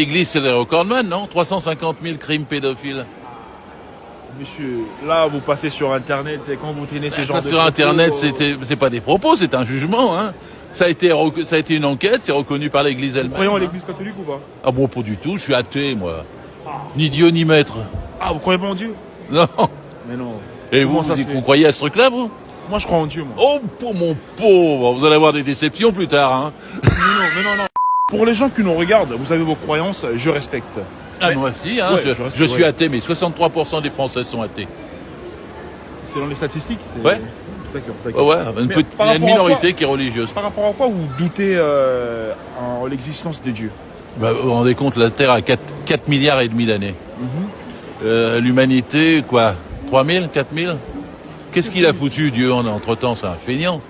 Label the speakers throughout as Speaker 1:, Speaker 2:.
Speaker 1: L'église, c'est les recordman, non? 350 000 crimes pédophiles.
Speaker 2: Monsieur, là, vous passez sur Internet et quand vous traînez ce genre de...
Speaker 1: Sur Internet, c'est pas des propos, c'est un jugement, hein. Ça a été une enquête, c'est reconnu par l'église elle-même.
Speaker 2: Vous croyez en l'église catholique ou pas?
Speaker 1: Ah bon, pas du tout, je suis athée, moi. Ni Dieu, ni maître.
Speaker 2: Ah, vous croyez pas en Dieu?
Speaker 1: Non.
Speaker 2: Mais non.
Speaker 1: Et
Speaker 2: Comment
Speaker 1: vous,
Speaker 2: ça se
Speaker 1: vous
Speaker 2: fait?
Speaker 1: croyez à ce truc-là, vous?
Speaker 2: Moi, je crois en Dieu, moi.
Speaker 1: Oh, pour mon pauvre, vous allez avoir des déceptions plus tard, hein.
Speaker 2: Mais non. Pour les gens qui nous regardent, vous avez vos croyances, je respecte.
Speaker 1: Ah,
Speaker 2: Mais-
Speaker 1: moi aussi, hein.
Speaker 2: Ouais,
Speaker 1: Je suis
Speaker 2: ouais.
Speaker 1: athée, mais 63% des Français sont athées.
Speaker 2: C'est dans les statistiques?
Speaker 1: Ouais.
Speaker 2: D'accord.
Speaker 1: Ouais, une
Speaker 2: Mais
Speaker 1: petite,
Speaker 2: par
Speaker 1: il y a une
Speaker 2: rapport à
Speaker 1: minorité
Speaker 2: quoi-
Speaker 1: qui est religieuse.
Speaker 2: Par rapport à quoi vous doutez en l'existence de Dieu?
Speaker 1: Bah, vous vous rendez compte, la Terre a 4 milliards et demi d'années. L'humanité, quoi, 3 000, 4 000? Qu'est-ce qu'il a foutu, Dieu, entre-temps? C'est un feignant.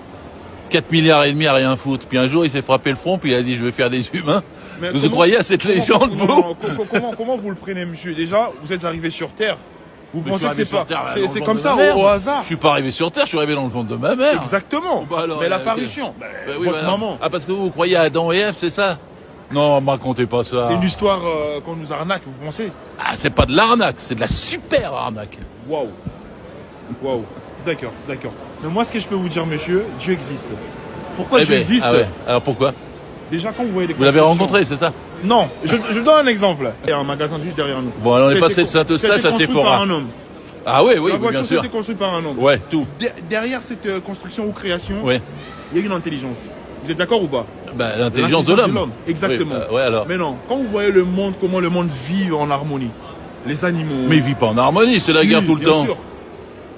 Speaker 1: 4 milliards et demi à rien foutre. Puis un jour, il s'est frappé le front, puis il a dit, je vais faire des humains.
Speaker 2: Mais
Speaker 1: Vous
Speaker 2: comment-
Speaker 1: croyez à cette légende,
Speaker 2: non,
Speaker 1: vous?
Speaker 2: comment vous le prenez, monsieur? Déjà, vous êtes arrivé sur Terre. Vous
Speaker 1: Mais
Speaker 2: pensez
Speaker 1: je
Speaker 2: que
Speaker 1: suis
Speaker 2: c'est
Speaker 1: arrivé
Speaker 2: pas...
Speaker 1: sur Terre, dans
Speaker 2: C'est
Speaker 1: le
Speaker 2: comme
Speaker 1: ventre
Speaker 2: ça,
Speaker 1: de ma mère.
Speaker 2: au hasard.
Speaker 1: Je suis pas arrivé sur Terre, je suis arrivé dans le ventre de ma mère.
Speaker 2: Exactement.
Speaker 1: Bah alors,
Speaker 2: Mais
Speaker 1: là,
Speaker 2: l'apparition,
Speaker 1: Bah oui,
Speaker 2: votre
Speaker 1: voilà.
Speaker 2: maman.
Speaker 1: Ah, parce que vous croyez à Adam et Ève, c'est ça? Non, me racontez pas ça.
Speaker 2: C'est une histoire qu'on nous arnaque, vous pensez?
Speaker 1: Ah, c'est pas de l'arnaque, c'est de la super arnaque.
Speaker 2: Waouh. D'accord. Mais moi, ce que je peux vous dire, monsieur, Dieu existe. Pourquoi
Speaker 1: Eh
Speaker 2: Dieu
Speaker 1: ben,
Speaker 2: existe?
Speaker 1: ah ouais. Alors pourquoi?
Speaker 2: Déjà, quand vous voyez les
Speaker 1: Vous l'avez
Speaker 2: constructions-
Speaker 1: rencontré, c'est ça?
Speaker 2: Non, je donne un exemple. Il y a un magasin juste derrière nous.
Speaker 1: Bon, alors on est
Speaker 2: C'était
Speaker 1: passé de Saint-Eustache
Speaker 2: c'était
Speaker 1: à
Speaker 2: construit
Speaker 1: Sephora.
Speaker 2: par un homme.
Speaker 1: Ah oui, oui,
Speaker 2: La
Speaker 1: oui,
Speaker 2: voiture,
Speaker 1: bien sûr.
Speaker 2: c'était construite par un homme.
Speaker 1: Ouais, tout.
Speaker 2: Derrière cette construction ou création,
Speaker 1: Ouais.
Speaker 2: il y a une intelligence. Vous êtes d'accord ou pas?
Speaker 1: Bah, l'intelligence de l'homme.
Speaker 2: Exactement.
Speaker 1: Oui, ouais, alors.
Speaker 2: Mais non, quand vous voyez le monde, comment le monde vit en harmonie, les animaux...
Speaker 1: Mais il vit pas en harmonie, c'est la
Speaker 2: Si,
Speaker 1: guerre tout le
Speaker 2: bien
Speaker 1: temps.
Speaker 2: sûr.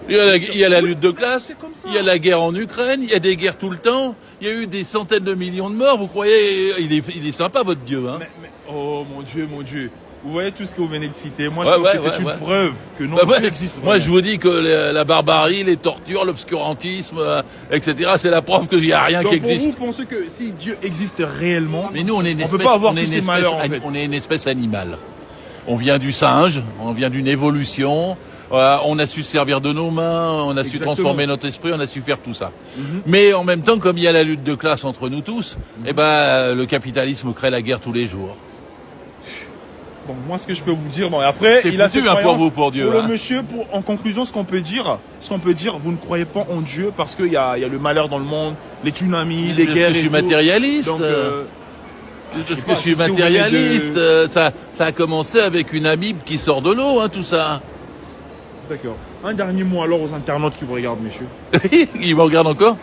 Speaker 1: Il y a la lutte de classe,
Speaker 2: C'est comme ça.
Speaker 1: il y a la guerre en Ukraine, il y a des guerres tout le temps, il y a eu des centaines de millions de morts, vous croyez, il est sympa votre Dieu, hein?
Speaker 2: Oh mon Dieu. Vous voyez tout ce que vous venez de citer. Moi,
Speaker 1: Ouais,
Speaker 2: je pense
Speaker 1: ouais,
Speaker 2: que c'est
Speaker 1: ouais,
Speaker 2: une
Speaker 1: ouais.
Speaker 2: preuve que non,
Speaker 1: Bah ouais,
Speaker 2: Dieu existe
Speaker 1: moi,
Speaker 2: vraiment.
Speaker 1: je vous dis que la barbarie, les tortures, l'obscurantisme, etc., c'est la preuve qu'il n'y a rien
Speaker 2: Donc,
Speaker 1: qui
Speaker 2: pour vous,
Speaker 1: existe.
Speaker 2: vous pensez que si Dieu existe réellement,
Speaker 1: Mais nous, on est une
Speaker 2: on
Speaker 1: espèce,
Speaker 2: peut pas avoir
Speaker 1: on est
Speaker 2: tous
Speaker 1: une
Speaker 2: ces
Speaker 1: espèce,
Speaker 2: malheurs, en fait.
Speaker 1: on est une espèce animale. On vient du singe, on vient d'une évolution, on a su se servir de nos mains, on a su
Speaker 2: Exactement.
Speaker 1: transformer notre esprit, on a su faire tout ça. Mais en même temps, comme il y a la lutte de classe entre nous tous, eh ben, le capitalisme crée la guerre tous les jours.
Speaker 2: bon, moi, ce que je peux vous dire, bon, et après,
Speaker 1: C'est
Speaker 2: il a
Speaker 1: foutu,
Speaker 2: ses
Speaker 1: hein, pour
Speaker 2: croyances.
Speaker 1: vous, pour Dieu,
Speaker 2: Pour
Speaker 1: hein.
Speaker 2: le monsieur, en conclusion, ce qu'on peut dire, vous ne croyez pas en Dieu parce qu'il y a le malheur dans le monde, les tsunamis, les
Speaker 1: Parce
Speaker 2: guerres
Speaker 1: que je
Speaker 2: et
Speaker 1: suis
Speaker 2: tout.
Speaker 1: matérialiste.
Speaker 2: Donc,
Speaker 1: Parce
Speaker 2: sais
Speaker 1: que
Speaker 2: pas,
Speaker 1: je suis
Speaker 2: c'est ce que vous venez
Speaker 1: matérialiste. Ça a commencé avec une amibe qui sort de l'eau, hein, tout ça.
Speaker 2: d'accord. Un dernier mot alors aux internautes qui vous regardent, monsieur.
Speaker 1: Il me regarde encore?